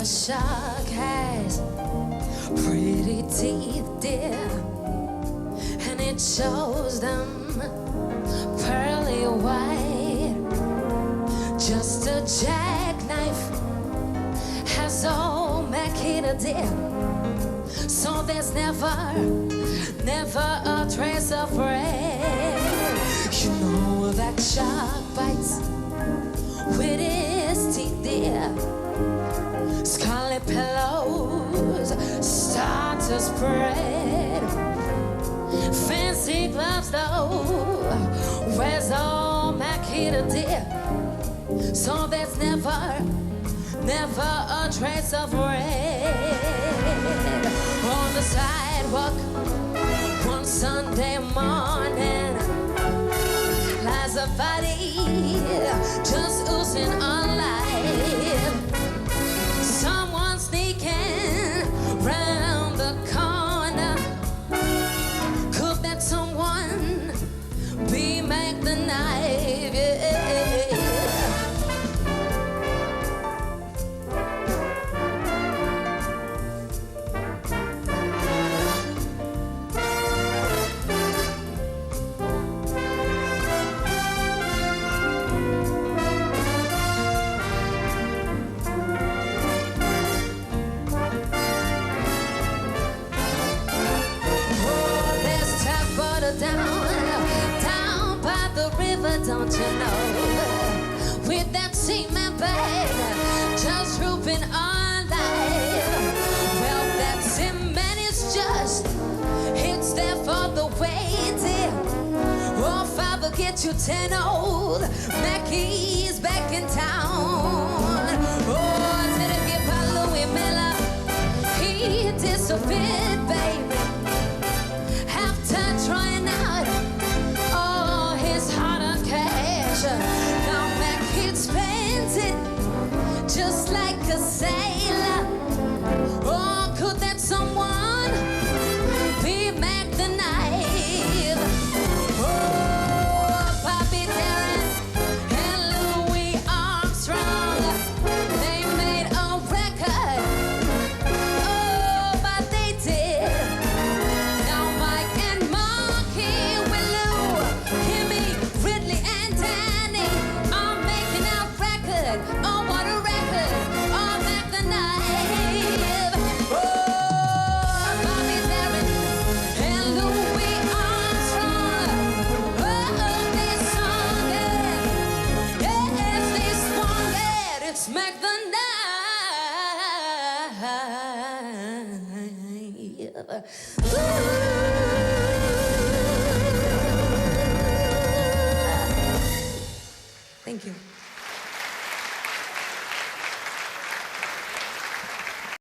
shark has pretty teeth, dear, and it shows them pearly white. Just a jackknife has all Makita, dear, so there's never a trace of red. You know that shark bites with his teeth, dear. Scarlet pillows start to spread. Fancy gloves though wears all Makita, dear, so there's never a trace of red. On the sidewalk one Sunday morning lies a body just oozing on life. Someone sneaking round the corner. Could that someone be Mac the Knife? Yeah. Down by the river, don't you know? With that cement bag just drooping on life. Well, that cement is just, it's there for the waiting. Oh, Father, get you 10 old Mackey's back in town. Oh, did it get by Louis Miller? He disappeared, baby, after trying out all his hard-earned cash. Now Mac, he spends it just like a sailor. Oh, could that someone be Mac the Knife? Oh, Bobby Darin and Louis Armstrong, they made a record. Oh, but they did. Now Mike and Marky, Willow, Kimmy, Ridley and Danny are making out record. Oh, what a record! Oh, Mac the Knife. Oh, Bobby Darin and Louis Armstrong. Oh, they sung it. Yes, they swung it. It's Mac the Knife. Ooh. Thank you.